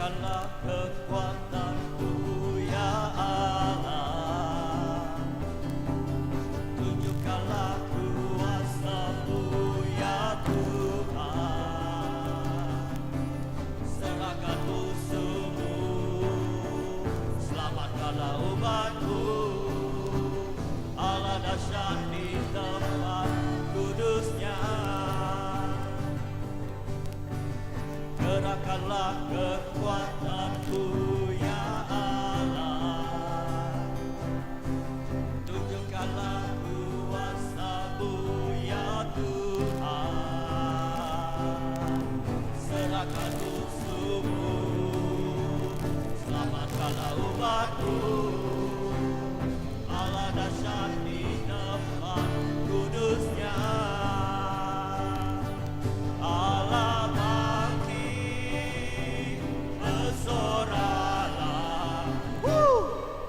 Gerakkanlah kekuatanku ya Allah, tunjukkanlah kuasa-Mu ya Tuhan. Serahkan musuh-Mu, selamatkanlah umat-Mu. Allah dahsyat di tempat kudus-Nya. Gerakkanlah kekuatanku ya Allah, tunjukkanlah kuasa-Mu ya Tuhan. Serahkan musuh-Mu, selamatkanlah umat-Mu. Allah dahsyat di tempat kudus-Nya. Allah bangkit, bersoralah.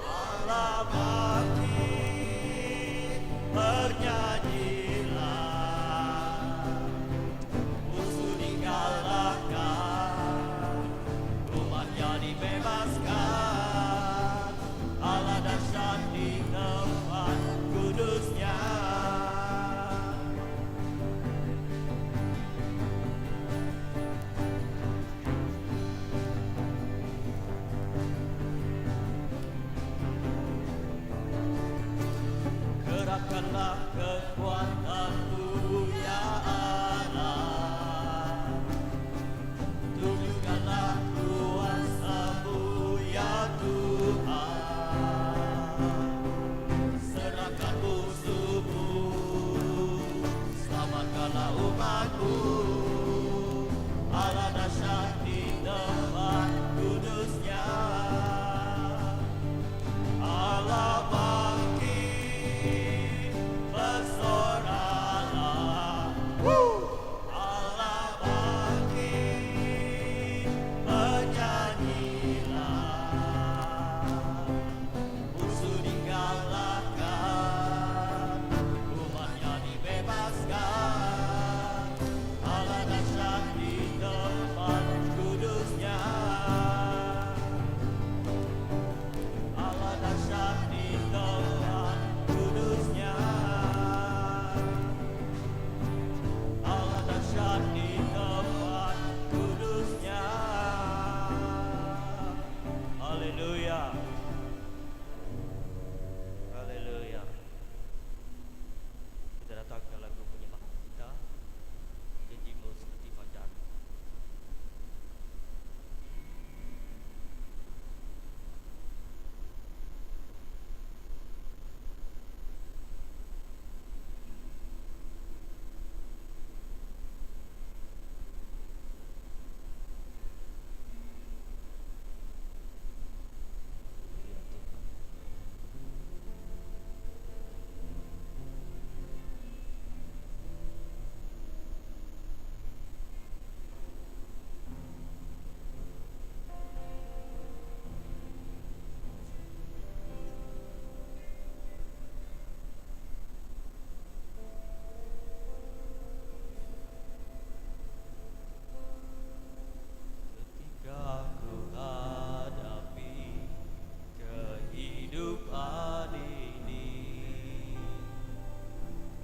Allah bangkit, bernyanyilah. Musuh dikalahkan, umat-Nya dibebaskan. Allah dahsyat di tempat kudus-Nya. Gerakkanlah kekuatanmu ya Allah, tunjukkanlah kuasa-Mu ya Tuhan. Serahkan musuh-Mu, selamatkanlah umat-Mu. Allah dahsyat di tempat kudus-Nya. Allah bangkit, bersoralah. Allah bangkit, bernyanyilah. Musuh dikalahkan, umat-Nya dibebaskan. Allah dahsyat di tempat kudus-Nya. Allah dahsyat di tempat kudus-Nya. Allah dahsyat di tempat kudus-Nya. Haleluya. Haleluya. Kita datang ke lagu penyembahan kita. Janji-Mu seperti fajar. Ketika ku hadapi kehidupan ini,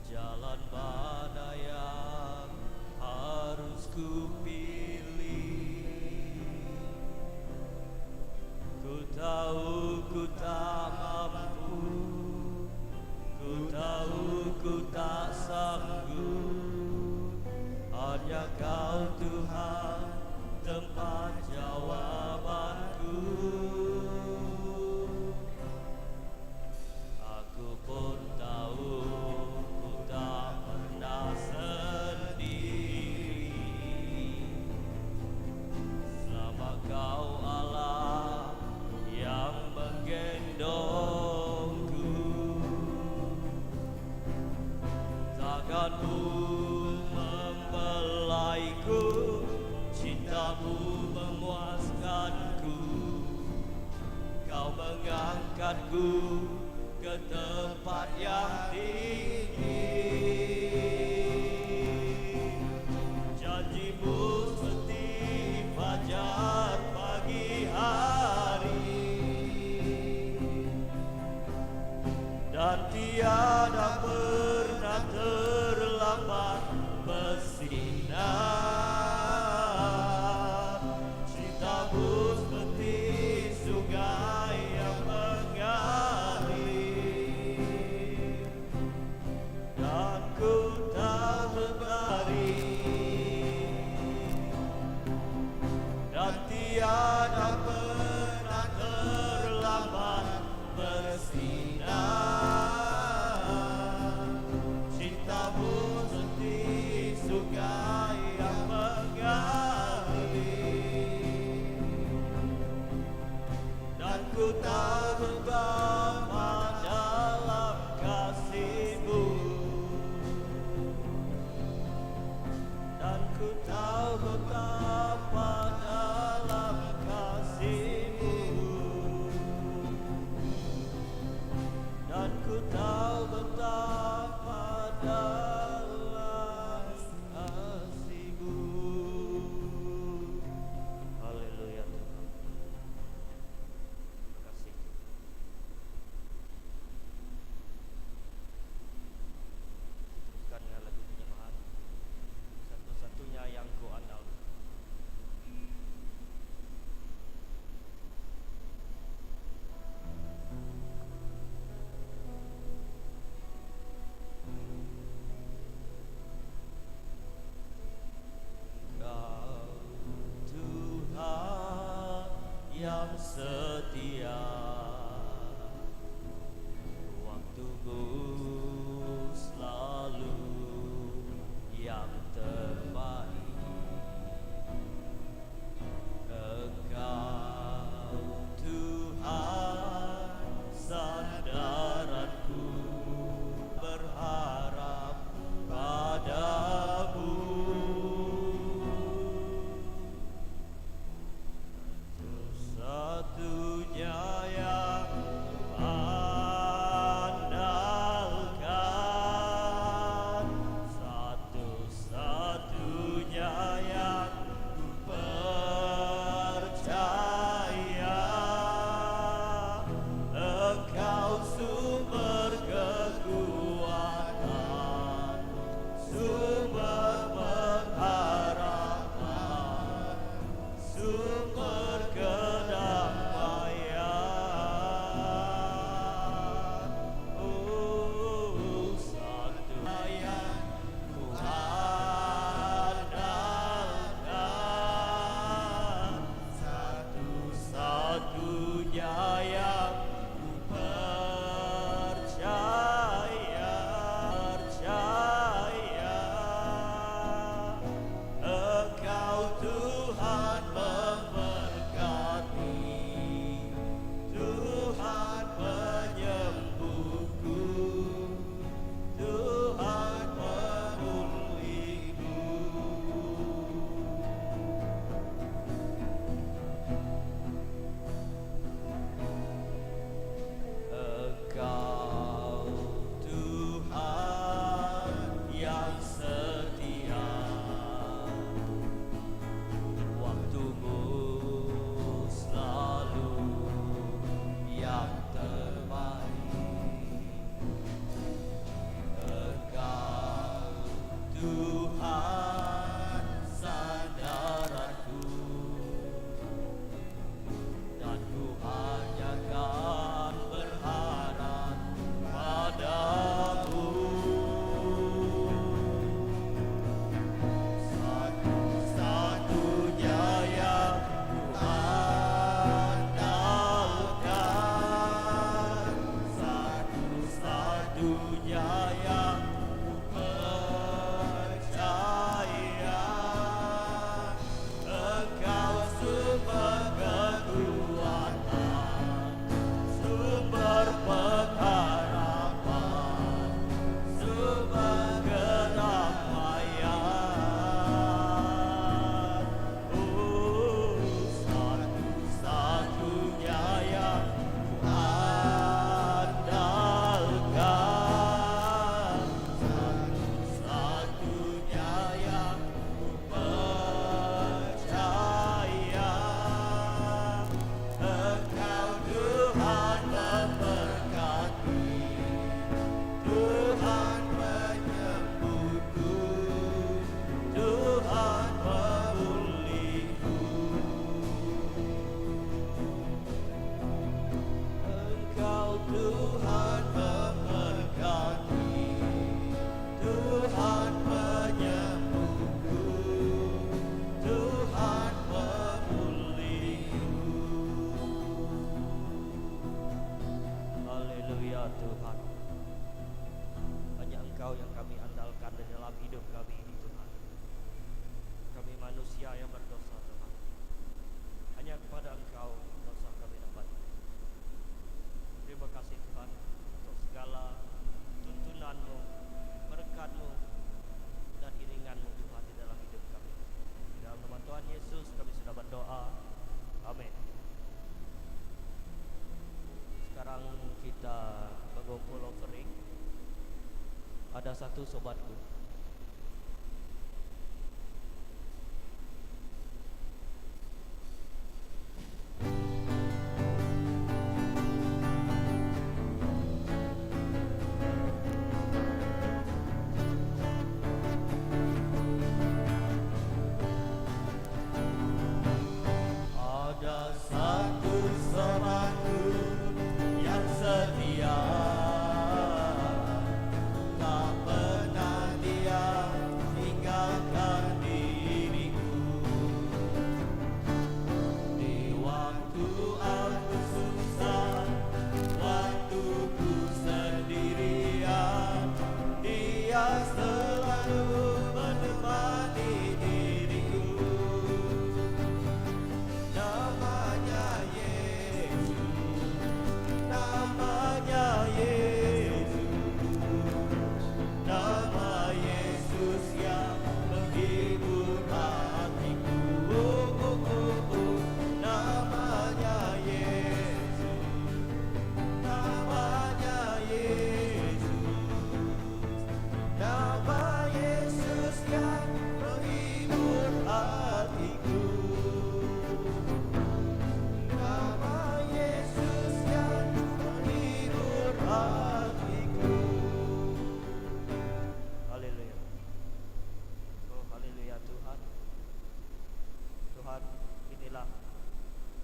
jalan mana yang harus ku pilih? Ku tahu ku tak mampu, ku tahu ku tak sanggup. Hanya Kau Tuhan tempat jawabanku. Aku pun tahu ku tak pernah sendiri. Selama Kau Allah yang menggendongku, tangan-Mu membelaiku, cinta-Mu memuaskanku. Kau mengangkatku ke tempat yang tinggi. Janji-Mu seperti fajar pagi. ku tahu betapa dalam kasih-Mu, dan ku tahu betapa dalam kasih-Mu, dan ku tahu betapa dalam kasih-Mu. Haleluya Tuhan. Terima kasih. Teruskan dengan lagu penyembahan, satu-satunya yang ku andalkan. Engkau Tuhan yang setia, waktu-Mu selalu yang terbaik. Engkau Tuhan sandaranku, berharap padamu. Satu-satunya yang andalkan, satu-satunya yang percaya. Engkau sumber kekuatan, sumber pengharapan, sumber kedamaian. Oh, satu yang ku andalkan, satu-satunya yang ku percaya, percaya. Engkau Tuhan memberkati, Tuhan penyembuhku, Tuhan pemulihku. Engkau Tuhan yang setia, waktu-Mu selalu yang terbaik. Engkau Tuhan sandaranku, dan ku hanya kan berharap padamu. Satu-satunya yang ku andalkan, satu-satunya yang ku percaya. Engkau sumber kekuatan, sumber pengharapan, sumber kedamaian. Oh, satu-satunya yang ku andalkan, satu-satunya yang ku percaya. Engkau Tuhan memberkati, Tuhan penyembuhku, Tuhan pemulihku. Engkau Tuhan memberkati, Tuhan penyembuhku, Tuhan pemulihku. Haleluya Tuhan. Hanya Engkau yang kami andalkan di dalam hidup kami ini Tuhan. Kami manusia yang berdosa Tuhan. Hanya kepada Engkau dosa kami dapat. kita mengumpul offering, ada satu sobatku. Ada satu sobatku yang setia, tak pernah dia tinggalkan diriku. Di waktu aku susah, waktu ku sendirian, dia selalu menemani diriku. Namanya Yesus, namanya Yesus, nama Yesus yang menghibur hatiku. Oh, oh, oh, oh. Namanya Yesus, namanya Yesus, nama Yesus yang menghibur hatiku. Nama Yesus yang menghibur hatiku. Haleluya. Oh haleluya Tuhan. Tuhan, inilah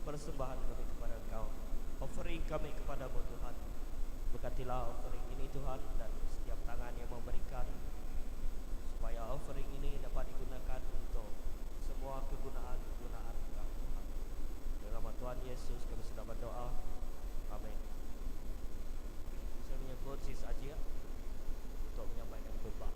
persembahan kami kepada Engkau, offering kami kepadamu Tuhan. Berkatilah offering ini Tuhan, dan setiap tangan yang memberikan, supaya offering ini dapat digunakan untuk semua kegunaan-kegunaan Engkau Tuhan. Dalam nama Tuhan Yesus kami sudah berdoa. Amin. Saya menyebut Sis Ajia untuk menyampaikan khotbah.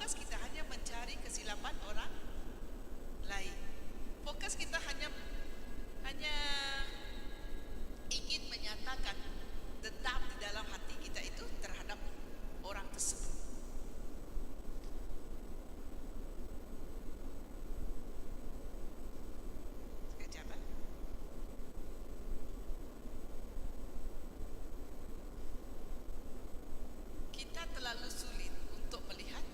fokus kita hanya mencari kesilapan orang lain. Fokus kita hanya ingin menyatakan dendam di dalam hati kita itu terhadap orang tersebut. Sekejap, kita terlalu sulit untuk melihat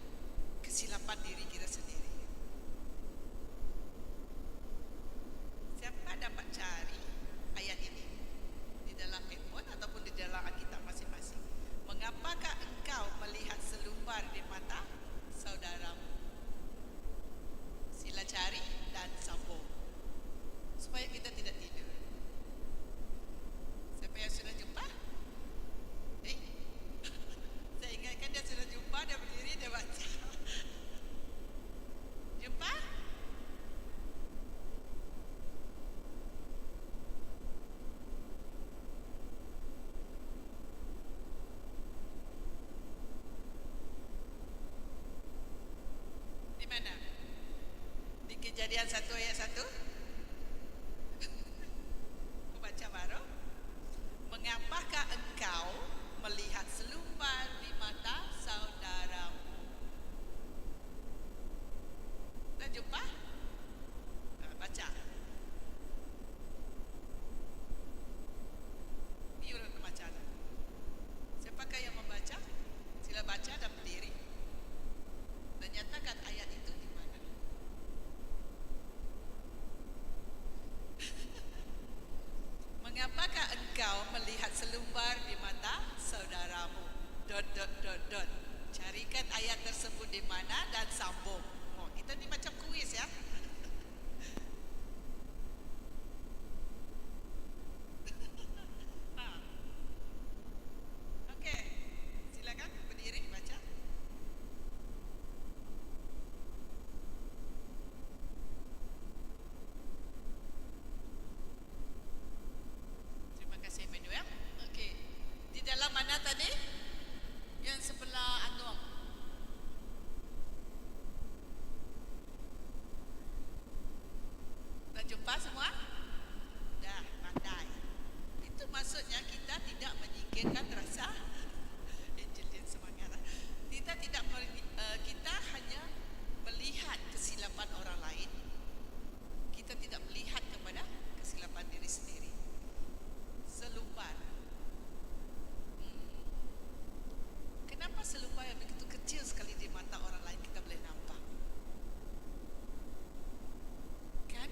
kesilapan diri kita sendiri. Siapa dapat cari ayat ini di dalam handphone ataupun di dalam Alkitab masing-masing? Mengapakah engkau melihat selumbar di mata saudaramu? Sila cari dan sambung supaya kita tidak tidur. Siapa yang sudah jumpa? Saya ingatkan dia sudah jumpa, dia berdiri, dia baca. Jumpa? Di mana? Di Kejadian 1 ayat 1. Aku baca baru. Mengapakah engkau melihat selumbar di mata saudaramu? Dah jumpa? Baca. Ini urut pembacaan. Siapakah yang membaca? Sila baca dan berdiri dan nyatakan ayat itu di mana. Mengapakah engkau melihat selumbar di mata saudaramu? ... Carikan ayat tersebut di mana dan sambung. Oh, kita ni macam kuis ya. Okey, silakan berdiri baca. Terima kasih Emmanuel. Okey, di dalam mana tadi? Yang sebelah Anwar. Dah jumpa semua? Dah, pandai. Itu maksudnya kita tidak menyingkirkan rasa Angelin semangat. Kita hanya melihat kesilapan orang lain. Kita tidak melihat kepada kesilapan diri sendiri. Selumbar. Kenapa selumbar yang begitu kecil sekali di mata orang lain kita boleh nampak? Kan?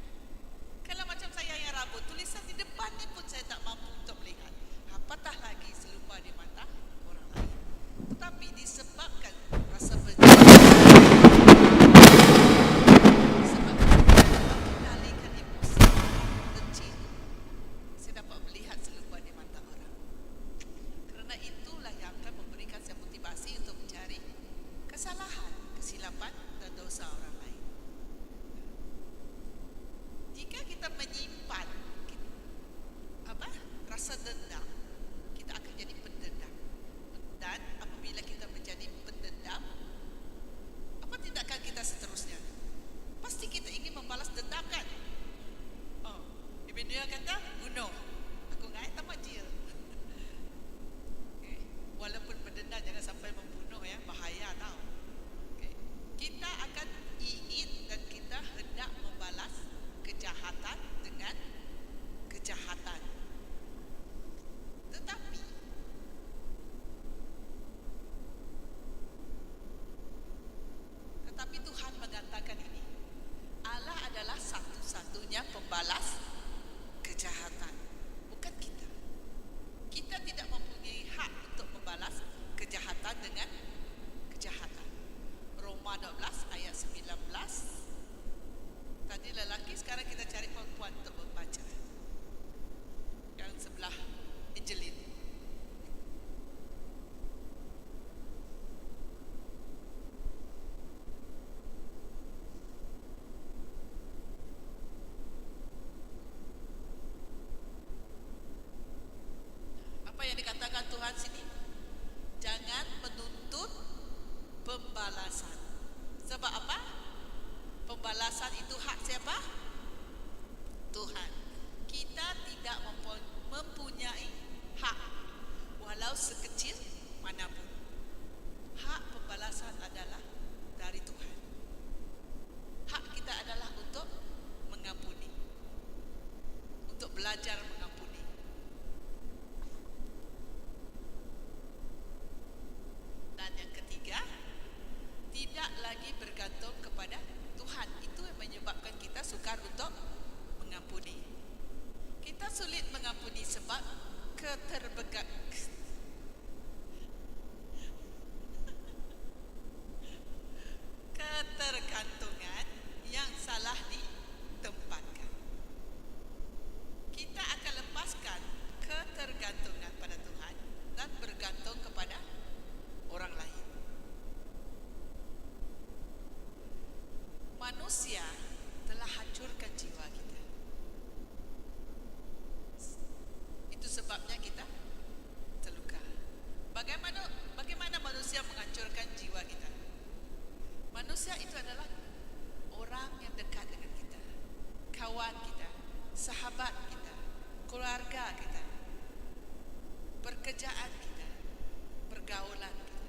Kalau macam saya yang rambut, tulisan di depan ni pun saya tak mampu untuk melihat. Apatah lagi selumbar di mata orang lain. Tetapi disebabkan rasa benci, disebabkan mengendalikan emosi benci, saya dapat melihat selumbar di mata orang. Kerana itulah yang akan memberikan saya motivasi untuk mencari kesalahan, kesilapan dan dosa orang lain. Jika kita menyimpan rasa dendam, kita akan jadi pendendam. Dan apabila kita menjadi pendendam, apa tindakan kita seterusnya? Pasti kita ingin membalas dendam kan? Oh, Ibn Dia kata bunuh. Aku ngai tamat dia. Okay. Walaupun berdendam jangan sampai membunuh ya, bahaya tau. Okay. Kita akan ingin dan kita hendak membalas kejahatan dengan kejahatan. Tetapi Tuhan mengatakan ini, Allah adalah satu-satunya pembalas kejahatan, bukan kita. Kita tidak mempunyai hak untuk membalas kejahatan dengan kejahatan. Roma 12 ayat 19. Tadi lelaki, sekarang kita cari perempuan untuk membaca. Yang sebelah Angelin. Apa yang dikatakan Tuhan sini? Jangan menuntut pembalasan. Pembalasan itu hak siapa? Tuhan. Kita tidak mempunyai hak walau sekecil manapun. Hak pembalasan adalah dari Tuhan. Hak kita adalah untuk mengampuni, untuk belajar mengampuni. Dan yang ketiga, tidak lagi bergantung kepada Tuhan. Itu yang menyebabkan kita sukar untuk mengampuni. Kita sulit mengampuni sebab ketergantungan yang salah ditempatkan. Kita akan lepaskan ketergantungan pada Tuhan dan bergantung kepada orang lain. Manusia telah hancurkan jiwa kita. Itu sebabnya kita terluka. Bagaimana manusia menghancurkan jiwa kita? Manusia itu adalah orang yang dekat dengan kita, kawan kita, sahabat kita, keluarga kita, pekerjaan kita, pergaulan kita,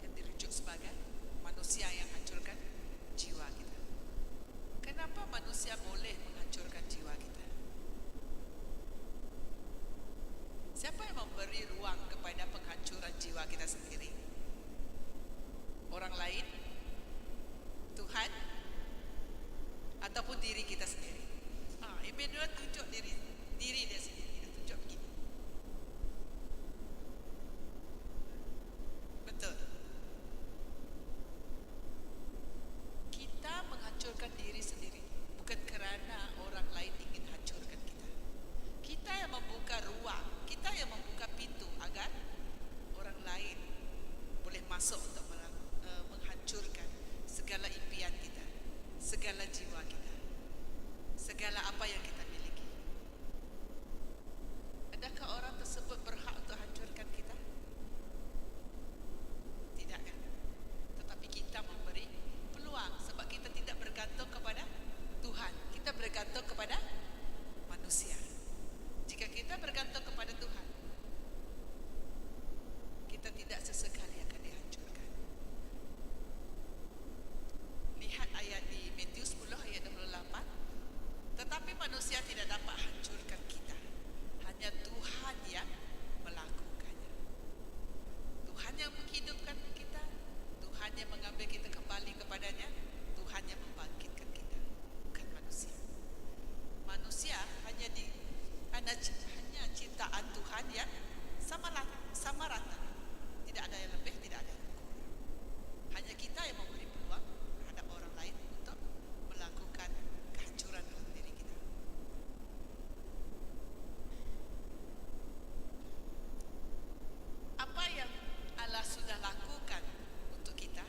yang dirujuk sebagai manusia yang hancurkan jiwa kita. Kenapa manusia boleh menghancurkan jiwa kita? Siapa yang memberi ruang kepada penghancuran jiwa kita sendiri? Orang lain, Tuhan, ataupun diri kita sendiri. Emmanuel tunjuk diri dia sendiri. Dia tunjuk begini. Betul. Kita menghancurkan diri sendiri, bukan kerana orang lain ingin hancurkan kita. Kita yang membuka ruang, kita yang membuka pintu agar orang lain boleh masuk untuk menghancurkan segala impian kita, segala jiwa kita, segala apa yang kita miliki. Adakah orang tersebut berhak untuk hancurkan kita? Tidak kan? Tetapi kita memberi peluang sebab kita tidak bergantung kepada Tuhan. Kita bergantung kepada manusia. Jika kita bergantung kepada Tuhan, kita tidak sesekali akan dihancurkan. Lihat ayat di Matius 10 ayat 28. Tetapi manusia tidak dapat hancurkan kita. Hanya Tuhan yang melakukannya. Tuhan yang menghidupkan kita, Tuhan yang mengambil kita kembali kepadanya, Tuhan yang membangkitkan kita, bukan manusia. Manusia hanya ciptaan Tuhan yang sama rata. Tidak ada yang lebih, tidak ada yang kurang. Hanya kita yang memberi peluang terhadap orang lain untuk melakukan kehancuran dalam diri kita. Apa yang Allah sudah lakukan untuk kita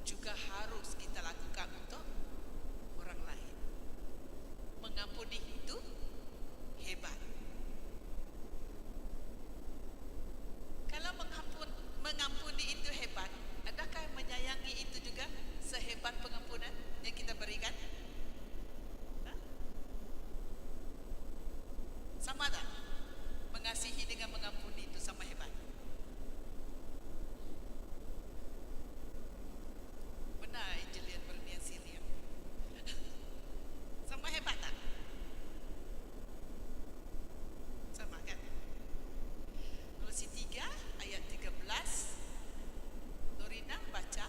juga harus kita lakukan untuk orang lain. Mengampuni itu hebat. Kalau mengampuni itu hebat, adakah menyayangi itu juga sehebat pengampunan yang kita berikan? Sama tak? Mengasihi dengan mengampuni itu sama hebat. Benar Julian Bernian Silia. Sama hebat tak? Sama kan? Kolose 3 ayat 13. Dorina baca.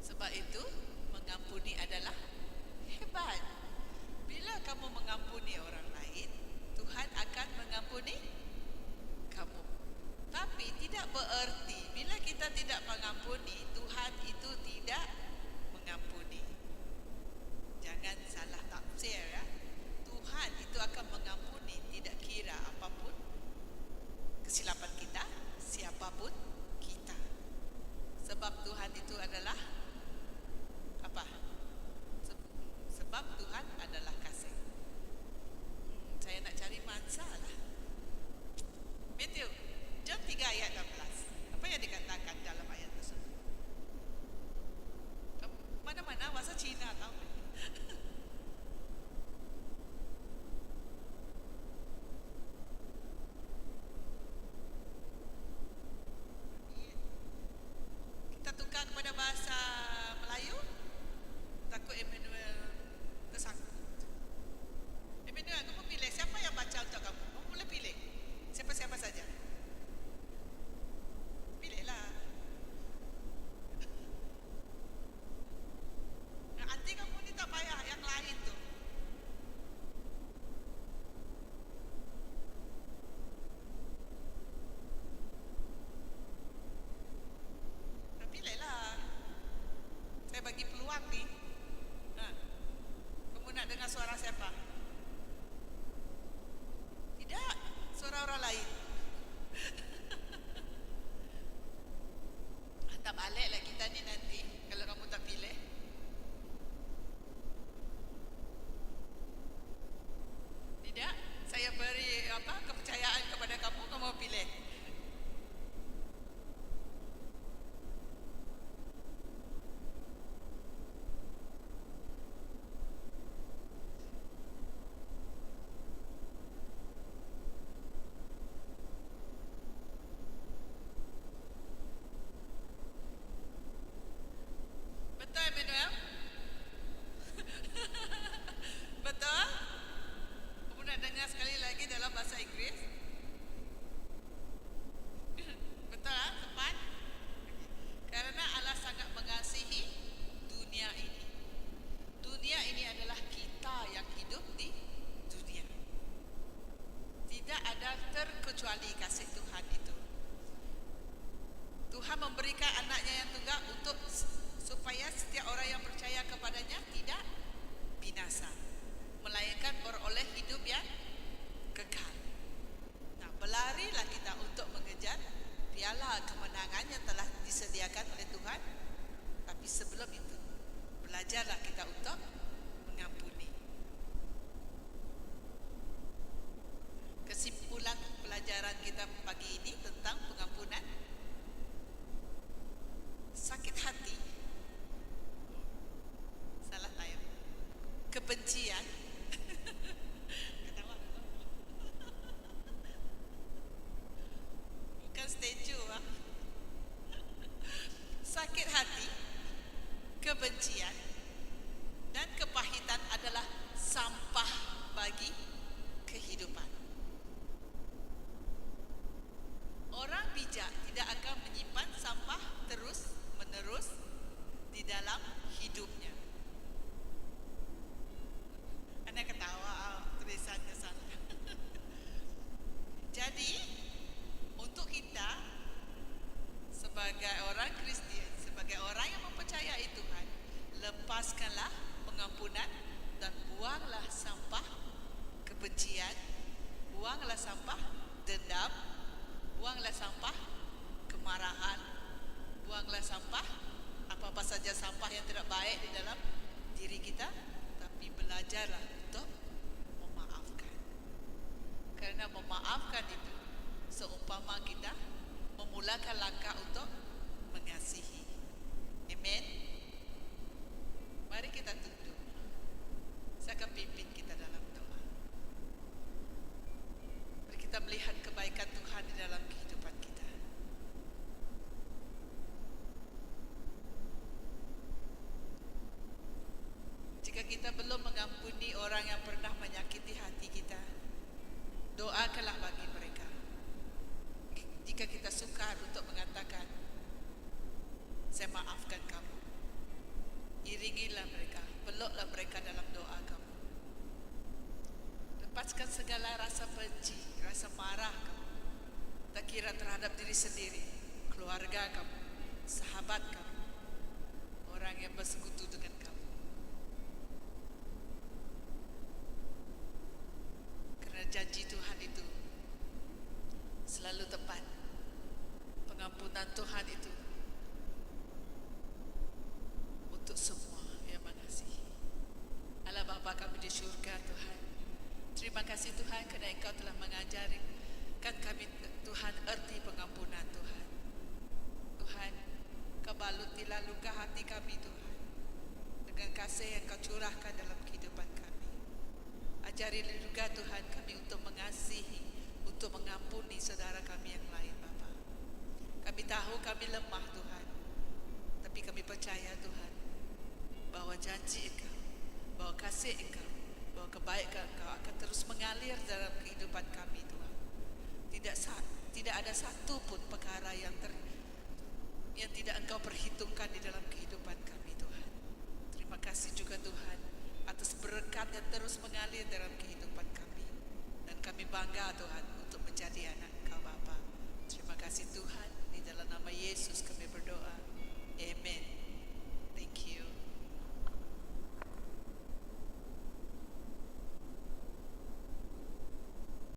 Sebab itu mengampuni adalah hebat. Bila kamu mengampuni orang lain, Tuhan akan mengampuni kamu. Tapi tidak bererti bila kita tidak mengampuni, Tuhan itu tidak mengampuni. Jangan salah tafsir ya. Tuhan itu akan mengampuni tidak kira apapun kesilapan kita, siapapun kita. Sebab Tuhan itu adalah Apa? Sebab Tuhan adalah kasih. Saya nak cari mangsa lah. Matthew, John 3 ayat 16. Apa yang dikatakan dalam ayat tersebut? Mana-mana bahasa Cina tahu. Kita tukar kepada bahasa Melayu. Takut Emmanuel tersangkut. Emmanuel, kamu pilih siapa yang baca untuk kamu? Kamu boleh pilih siapa-siapa saja. Pilihlah. Nanti kamu ni tak payah yang lain tu. Pilihlah. Saya bagi peluang ni. Kamu nak dengar suara siapa? Tidak, suara orang lain. Tak baliklah kita ni nanti kalau kamu tak pilih. Tidak, saya beri kepercayaan kepada kamu, kamu pilih. Betul, Emmanuel? Betul? Kamu nak dengar sekali lagi dalam bahasa Inggeris? Betul lah, tepat? Karena Allah sangat mengasihi dunia ini. Dunia ini adalah kita yang hidup di dunia. Tidak ada terkecuali kasih Tuhan itu. Tuhan memberikan anaknya yang tunggal untuk supaya setiap orang yang percaya kepadanya tidak binasa, melainkan beroleh hidup yang kekal. Nah, berlarilah kita untuk mengejar piala kemenangan yang telah disediakan oleh Tuhan. Tapi sebelum itu, belajarlah kita untuk mengampuni. Kesimpulan pelajaran kita pagi ini tentang pengampunan. Sakit hati, salah saya, kebencian, ketawa, bukan statue, sakit hati, kebencian, dan kepahitan adalah sampah bagi kehidupan. Orang bijak tidak akan menyimpan sampah terus menerus di dalam hidupnya. Anda ketawa, tulisannya salah. Jadi, untuk kita sebagai orang Kristian, sebagai orang yang mempercayai Tuhan, lepaskanlah pengampunan dan buanglah sampah kebencian, buanglah sampah dendam, buanglah sampah kemarahan, buanglah sampah apa-apa saja sampah yang tidak baik di dalam diri kita, tapi belajarlah untuk memaafkan. Karena memaafkan itu seumpama kita memulakan langkah untuk mengasihi. Amen. Mari kita tunduk. Saya akan pimpin kita dalam doa. Mari kita melihat kebaikan Tuhan di dalam kehidupan kita. Jika kita belum mengampuni orang yang pernah menyakiti hati kita, doakanlah bagi mereka. Jika kita sukar untuk mengatakan, saya maafkan kamu, iringilah mereka, peluklah mereka dalam doa kamu. Lepaskan segala rasa benci, rasa marah kamu, tak kira terhadap diri sendiri, keluarga kamu, sahabat kamu, orang yang bersekutu dengan kamu. Karena janji Tuhan itu selalu tepat. Pengampunan Tuhan itu untuk semua. Tuhan. Terima kasih Tuhan kerana Engkau telah mengajarkan kami Tuhan erti pengampunan Tuhan. Tuhan, Kau balutilah luka hati kami Tuhan dengan kasih yang Kau curahkan dalam kehidupan kami. Ajarilah juga Tuhan kami untuk mengasihi, untuk mengampuni saudara kami yang lain Bapa. Kami tahu kami lemah Tuhan, tapi kami percaya Tuhan bahwa janji Engkau, bahwa kasih Engkau, bahwa kebaikan Engkau akan terus mengalir dalam kehidupan kami Tuhan. Tidak ada satu pun perkara yang tidak Engkau perhitungkan di dalam kehidupan kami Tuhan. Terima kasih juga Tuhan atas berkat yang terus mengalir dalam kehidupan kami. Dan kami bangga Tuhan untuk menjadi anak